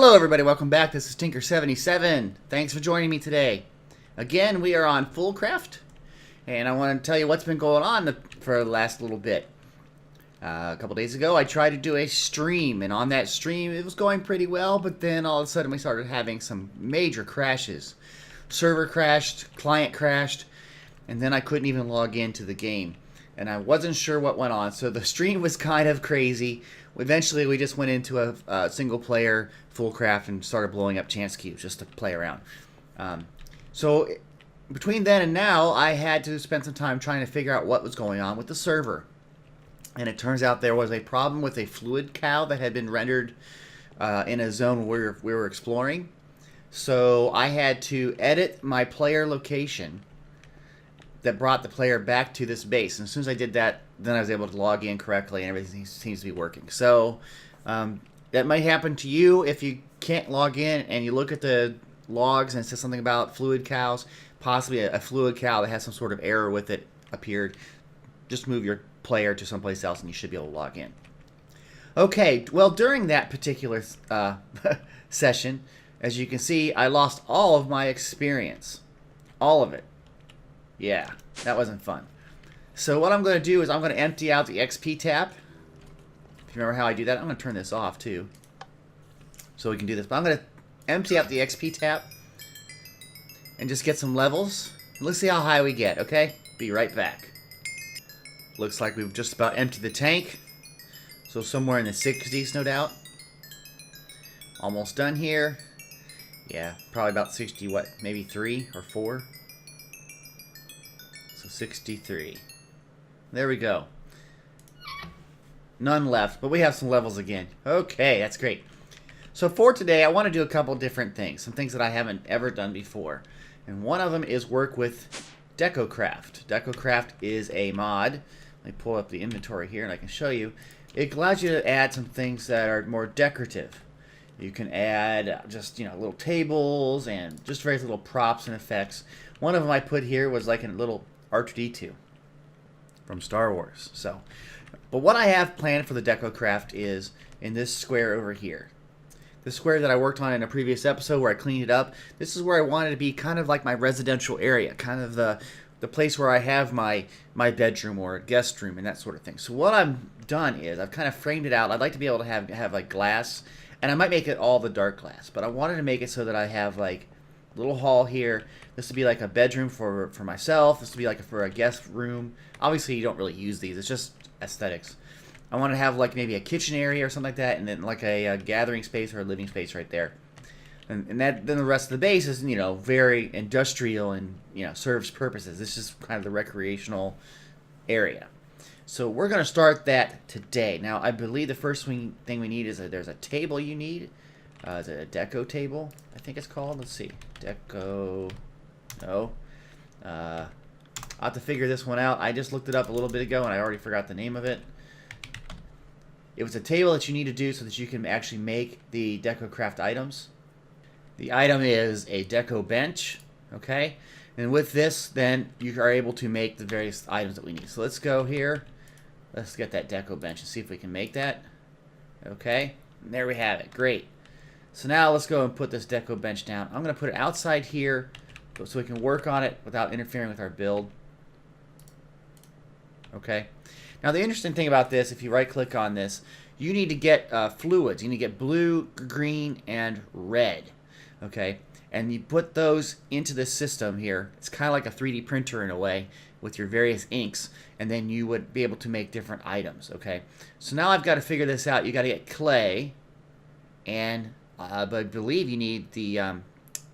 Hello everybody, welcome back. This is Tinker77. Thanks for joining me today. Again, we are on FoolCraft, and I want to tell you what's been going on for the last little bit. A couple days ago, I tried to do a stream, and on that stream, it was going pretty well, but then all of a sudden we started having some major crashes. Server crashed, client crashed, and then I couldn't even log into the game. And I wasn't sure what went on, so the stream was kind of crazy. Eventually, we just went into a single-player FoolCraft and started blowing up chance cubes just to play around. So between then and now, I had to spend some time trying to figure out what was going on with the server. And it turns out there was a problem with a fluid cow that had been rendered in a zone where we were exploring. So I had to edit my player location that brought the player back to this base. And as soon as I did that, then I was able to log in correctly and everything seems to be working. So that might happen to you if you can't log in and you look at the logs and it says something about fluid cows. Possibly a fluid cow that has some sort of error with it appeared. Just move your player to someplace else and you should be able to log in. Okay, well during that particular session, as you can see, I lost all of my experience. All of it. Yeah, that wasn't fun. So what I'm going to do is I'm going to empty out the XP tap. If you remember how I do that, I'm going to turn this off too, so we can do this. But I'm going to empty out the XP tap and just get some levels. Let's see how high we get, okay? Be right back. Looks like we've just about emptied the tank. So somewhere in the 60s, no doubt. Almost done here. Yeah, probably about 60, what, maybe 3 or 4? So 63. There we go. None left, but we have some levels again. Okay, that's great. So for today, I want to do a couple different things. Some things that I haven't ever done before. And one of them is work with Decocraft. Decocraft is a mod. Let me pull up the inventory here and I can show you. It allows you to add some things that are more decorative. You can add just, little tables and just various little props and effects. One of them I put here was like a little R2-D2 from Star Wars. But what I have planned for the Decocraft is in this square over here. The square that I worked on in a previous episode where I cleaned it up. This is where I wanted to be kind of like my residential area, kind of the place where I have my bedroom or a guest room and that sort of thing. So what I've done is I've kind of framed it out. I'd like to be able to have like glass, and I might make it all the dark glass, but I wanted to make it so that I have like a little hall here. This would be like a bedroom for myself. This would be like for a guest room. Obviously, you don't really use these. It's just aesthetics. I want to have like maybe a kitchen area or something like that, and then like a gathering space or a living space right there. And then the rest of the base is, very industrial and, serves purposes. This is kind of the recreational area. So we're going to start that today. Now, I believe the first thing we need is there's a table you need. Is it a deco table? I think it's called. Let's see. Deco. No. I'll have to figure this one out. I just looked it up a little bit ago and I already forgot the name of it. It was a table that you need to do so that you can actually make the Decocraft items. The item is a deco bench, okay? And with this, then, you are able to make the various items that we need. So let's go here. Let's get that deco bench and see if we can make that. Okay, and there we have it. Great. So now let's go and put this deco bench down. I'm going to put it outside here so we can work on it without interfering with our build. Okay. Now the interesting thing about this, if you right-click on this, you need to get fluids. You need to get blue, green, and red. Okay, and you put those into the system here. It's kind of like a 3D printer in a way with your various inks, and then you would be able to make different items. Okay, so now I've got to figure this out. You got to get clay, and but I believe you need the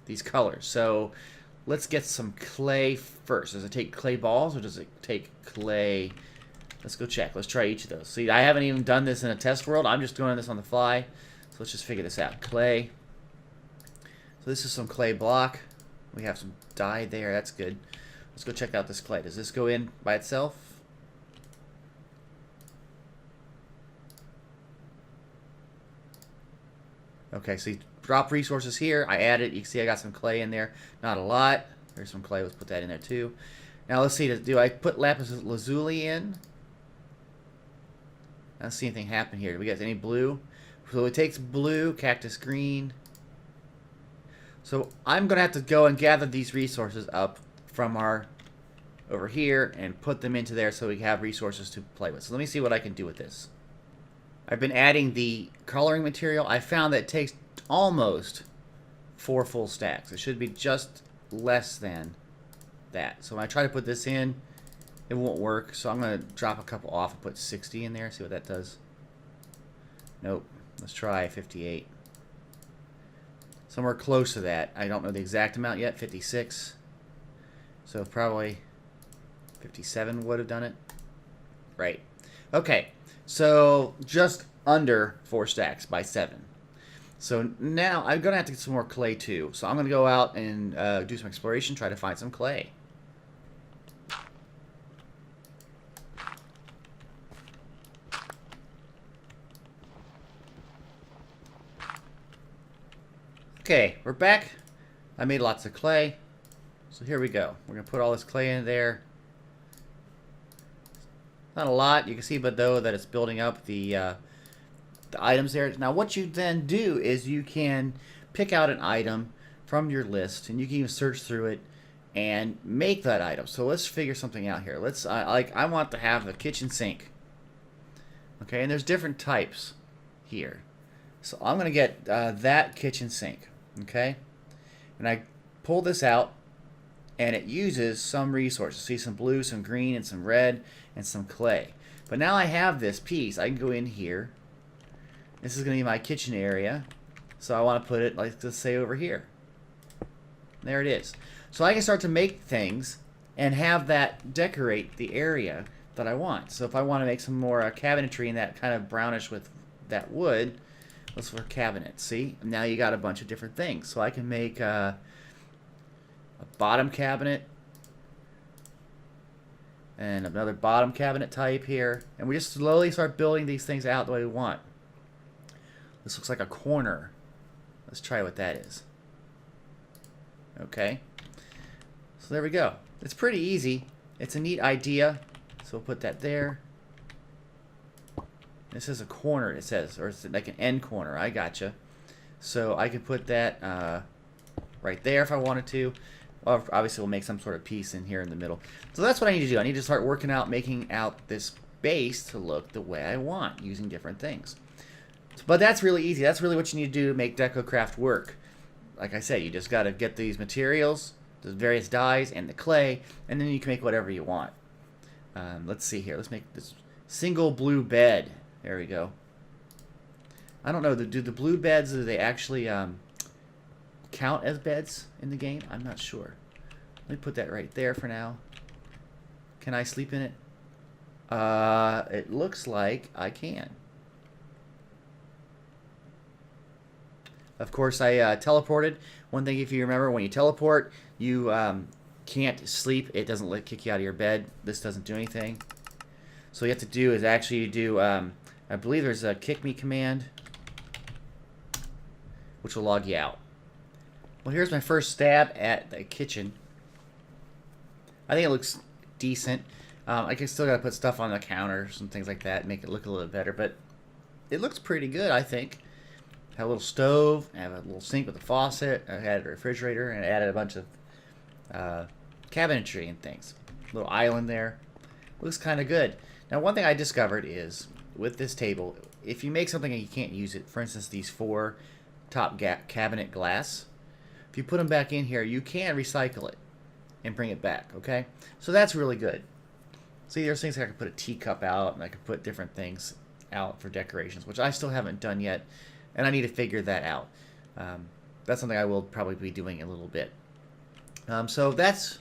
these colors. So let's get some clay first. Does it take clay balls or does it take clay? Let's go check. Let's try each of those. See, I haven't even done this in a test world. I'm just doing this on the fly. So let's just figure this out. Clay. So this is some clay block. We have some dye there. That's good. Let's go check out this clay. Does this go in by itself? Okay, so you drop resources here. I added. You can see I got some clay in there. Not a lot. There's some clay. Let's put that in there too. Now let's see. Do I put lapis lazuli in? I don't see anything happen here. Do we got any blue? So it takes blue, cactus green. So I'm going to have to go and gather these resources up from our over here and put them into there so we have resources to play with. So let me see what I can do with this. I've been adding the coloring material. I found that it takes almost 4 full stacks. It should be just less than that. So when I try to put this in, it won't work. So I'm going to drop a couple off and put 60 in there. See what that does. Nope. Let's try 58. Somewhere close to that. I don't know the exact amount yet. 56. So probably 57 would have done it. Right. Okay. So just under 4 stacks by 7. So now I'm going to have to get some more clay too. So I'm going to go out and do some exploration, try to find some clay. Okay, we're back. I made lots of clay. So here we go. We're going to put all this clay in there. Not a lot. You can see, but though, that it's building up the items there. Now, what you then do is you can pick out an item from your list, and you can even search through it and make that item. So let's figure something out here. Let's I want to have a kitchen sink. Okay, and there's different types here. So I'm going to get that kitchen sink. Okay, and I pull this out, and it uses some resources. See, some blue, some green, and some red, and some clay. But now I have this piece. I can go in here. This is going to be my kitchen area. So I want to put it, like, let's say, over here. There it is. So I can start to make things and have that decorate the area that I want. So if I want to make some more cabinetry in that kind of brownish with that wood, let's for cabinets. See? Now you got a bunch of different things. So I can make a bottom cabinet and another bottom cabinet type here, and we just slowly start building these things out the way we want. This looks like a corner. Let's try what that is. Okay, so there we go. It's pretty easy. It's a neat idea, so we'll put that there. This is a corner, it says, or it's like an end corner. I gotcha. So I could put that right there if I wanted to. Well, obviously we'll make some sort of piece in here in the middle. So that's what I need to do. I need to start working out, making out this base to look the way I want, using different things. But that's really easy. That's really what you need to do to make Decocraft work. Like I said, you just got to get these materials, the various dyes, and the clay, and then you can make whatever you want. Let's see here. Let's make this single blue bed. There we go. I don't know. Do the blue beds, do they actually count as beds in the game? I'm not sure. Let me put that right there for now. Can I sleep in it? It looks like I can. Of course, I teleported. One thing, if you remember, when you teleport, you can't sleep. It doesn't kick you out of your bed. This doesn't do anything. So what you have to do is actually do, I believe there's a kick me command, which will log you out. Well, here's my first stab at the kitchen. I think it looks decent. I can still gotta put stuff on the counters and things like that, make it look a little bit better, but it looks pretty good, I think. Have a little stove, I have a little sink with a faucet, I added a refrigerator, and I added a bunch of cabinetry and things. Little island there. Looks kind of good. Now, one thing I discovered is, with this table, if you make something and you can't use it, for instance, these 4 top cabinet glass, if you put them back in here, you can recycle it and bring it back, okay? So that's really good. See, there's things like I could put a teacup out, and I could put different things out for decorations, which I still haven't done yet, and I need to figure that out. That's something I will probably be doing in a little bit. So that's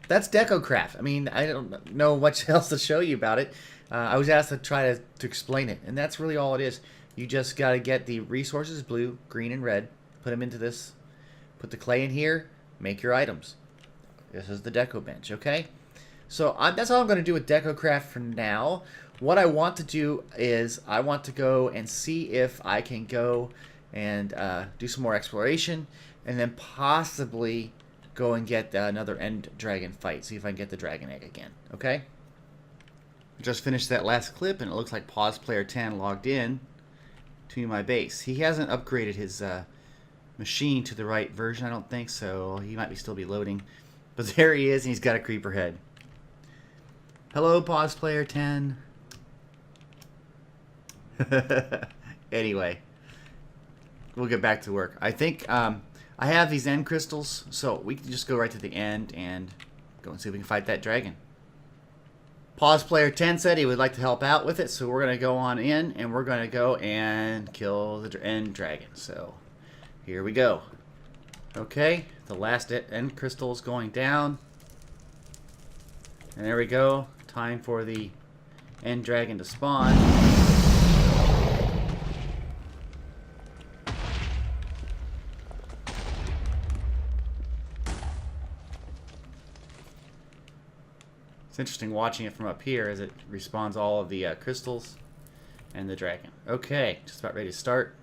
Decocraft. I mean, I don't know much else to show you about it. I was asked to try to explain it, and that's really all it is. You just got to get the resources, blue, green, and red, put them into this, put the clay in here, make your items. This is the deco bench, okay? So that's all I'm going to do with Decocraft for now. What I want to do is I want to go and see if I can go and do some more exploration, and then possibly go and get another end dragon fight. See if I can get the dragon egg again, okay? Just finished that last clip, and it looks like Pause Player 10 logged in to my base. He hasn't upgraded his machine to the right version, I don't think, so he might still be loading. But there he is, and he's got a creeper head. Hello, pause player 10. Anyway, we'll get back to work. I think I have these end crystals, so we can just go right to the end and go and see if we can fight that dragon. Pause player 10 said he would like to help out with it, so we're going to go on in and we're going to go and kill the end dragon. So here we go. Okay, the last end crystal is going down. And there we go. Time for the end dragon to spawn. It's interesting watching it from up here as it respawns all of the crystals and the dragon. Okay, just about ready to start.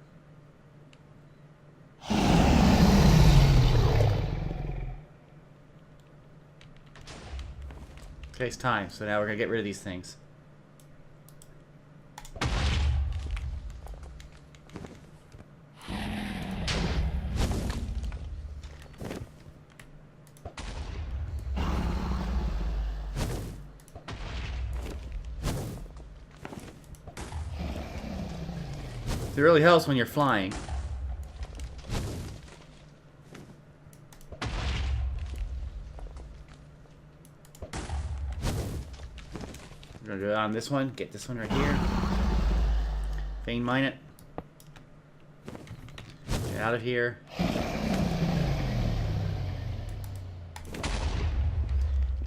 Okay, it's time. So now we're going to get rid of these things. It really helps when you're flying. We're gonna go on this one, get this one right here. Vein mine it. Get out of here. I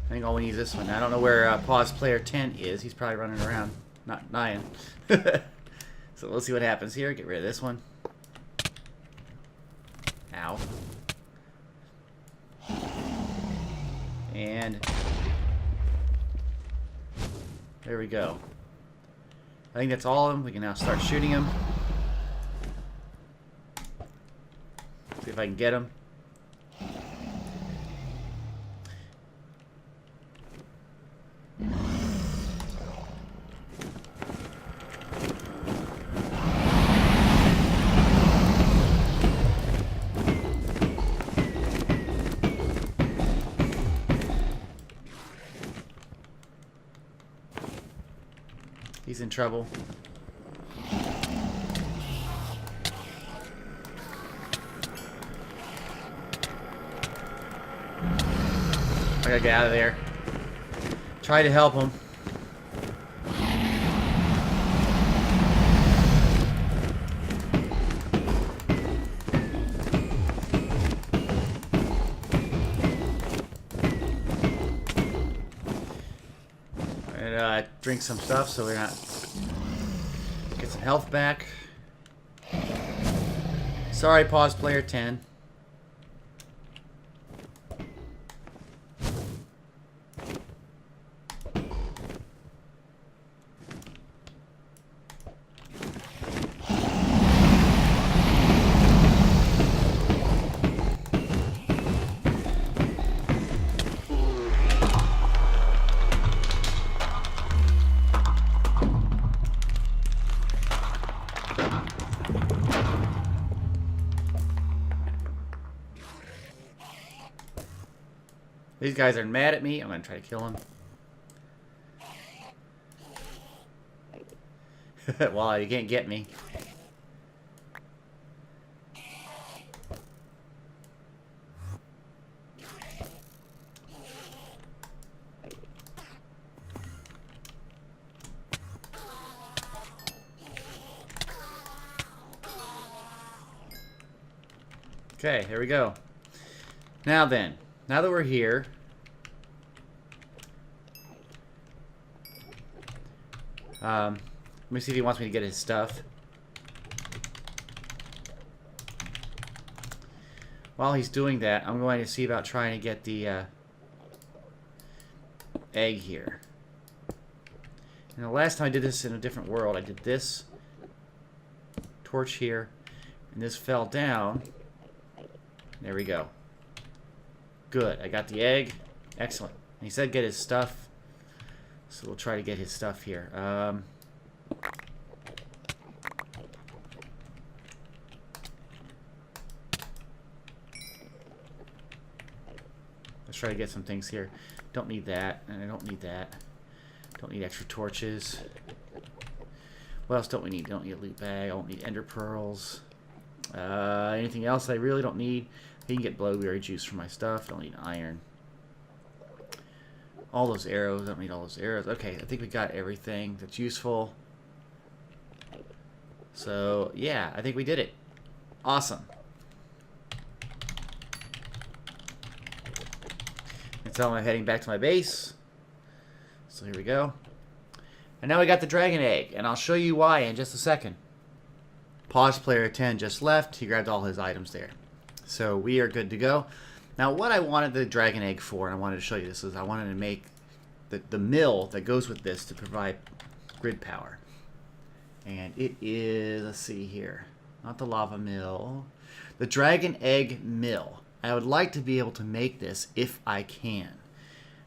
think all we need is this one. I don't know where pause player 10 is. He's probably running around, not dying. So let's see what happens here. Get rid of this one. Ow. And there we go. I think that's all of them. We can now start shooting them. See if I can get them. He's in trouble. I gotta get out of there. Try to help him. And drink some stuff so we're not get some health back. Sorry, pause player 10. These guys are mad at me. I'm going to try to kill them. Well, you can't get me. Okay, here we go. Now then. Now that we're here, let me see if he wants me to get his stuff. While he's doing that, I'm going to see about trying to get the egg here. And the last time I did this in a different world, I did this torch here, and this fell down. There we go. Good. I got the egg. Excellent. And he said get his stuff. So we'll try to get his stuff here. try to get some things here. Don't need that, and I don't need that. Don't need extra torches. What else don't we need? Don't need a loot bag. I don't need ender pearls. Anything else I really don't need? I can get blowberry juice for my stuff. Don't need iron. All those arrows. I don't need all those arrows. Okay, I think we got everything that's useful. So, yeah, I think we did it. Awesome. And so I'm heading back to my base. So here we go. And now we got the dragon egg, and I'll show you why in just a second. Pause player 10 just left. He grabbed all his items there. So we are good to go. Now what I wanted the dragon egg for, and I wanted to show you this, is I wanted to make the mill that goes with this to provide grid power. And it is, let's see here, not the lava mill, the dragon egg mill. I would like to be able to make this if I can.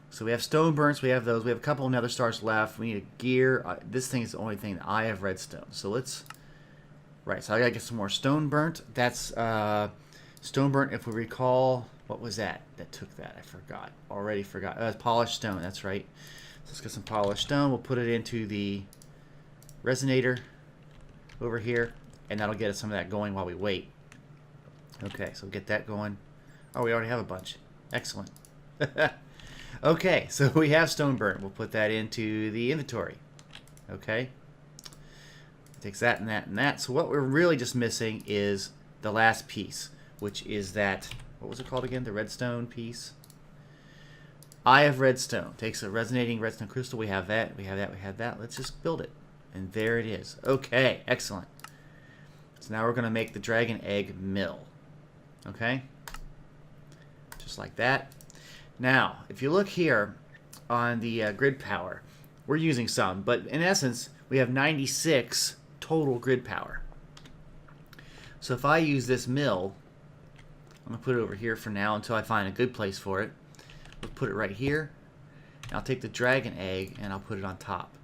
So we have stone burns, we have those, we have a couple of nether stars left, we need a gear. This thing is the only thing that I have redstone. So let's, right, so I gotta get some more stone burnt. That's stone burnt, if we recall, what was that took that? I forgot, already forgot. Polished stone, that's right. So let's get some polished stone, we'll put it into the resonator over here, and that'll get us some of that going while we wait. Okay, so get that going. Oh, we already have a bunch. Excellent. Okay, so we have stone burnt. We'll put that into the inventory. Okay. It takes that and that and that. So what we're really just missing is the last piece, which is that, what was it called again? The redstone piece. Eye of redstone. Takes a resonating redstone crystal. We have that. We have that. We have that. Let's just build it. And there it is. Okay, excellent. So now we're going to make the dragon egg mill. Okay? Just like that. Now, if you look here on the grid power, we're using some, but in essence, we have 96 total grid power. So if I use this mill, I'm going to put it over here for now until I find a good place for it. We'll put it right here. And I'll take the dragon egg and I'll put it on top.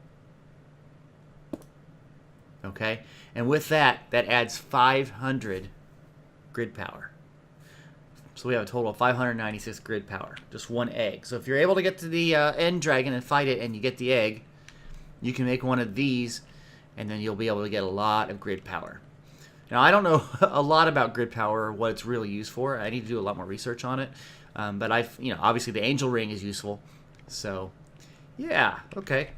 Okay? And with that, that adds 500 grid power. So we have a total of 596 grid power. Just one egg. So if you're able to get to the end dragon and fight it and you get the egg, you can make one of these and then you'll be able to get a lot of grid power. Now I don't know a lot about grid power or what it's really used for. I need to do a lot more research on it. But obviously the angel ring is useful. So yeah, okay.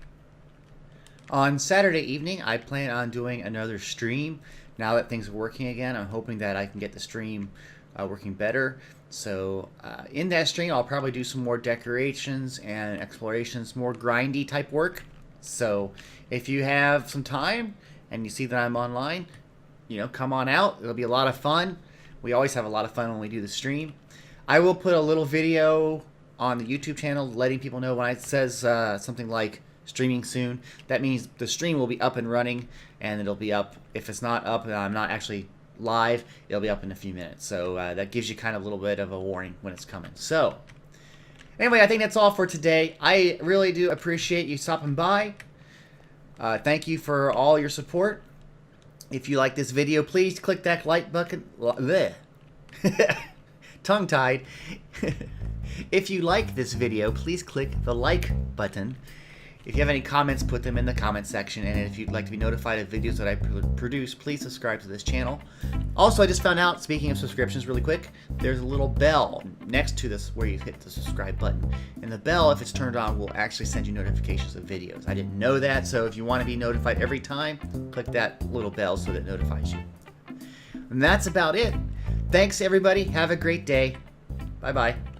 On Saturday evening, I plan on doing another stream. Now that things are working again, I'm hoping that I can get the stream working better. So in that stream, I'll probably do some more decorations and explorations, more grindy type work. So if you have some time and you see that I'm online, come on out. It'll be a lot of fun. We always have a lot of fun when we do the stream. I will put a little video on the YouTube channel letting people know when it says something like streaming soon. That means the stream will be up and running, and it'll be up. If it's not up and I'm not actually live, it'll be up in a few minutes. So that gives you kind of a little bit of a warning when it's coming. So anyway, I think that's all for today. I really do appreciate you stopping by. Thank you for all your support. If you like this video, please click that like button. Tongue-tied. If you like this video, please click the like button. If you have any comments, put them in the comment section. And if you'd like to be notified of videos that I produce, please subscribe to this channel. Also, I just found out, speaking of subscriptions really quick, there's a little bell next to this where you hit the subscribe button. And the bell, if it's turned on, will actually send you notifications of videos. I didn't know that, so if you want to be notified every time, click that little bell so that it notifies you. And that's about it. Thanks, everybody. Have a great day. Bye-bye.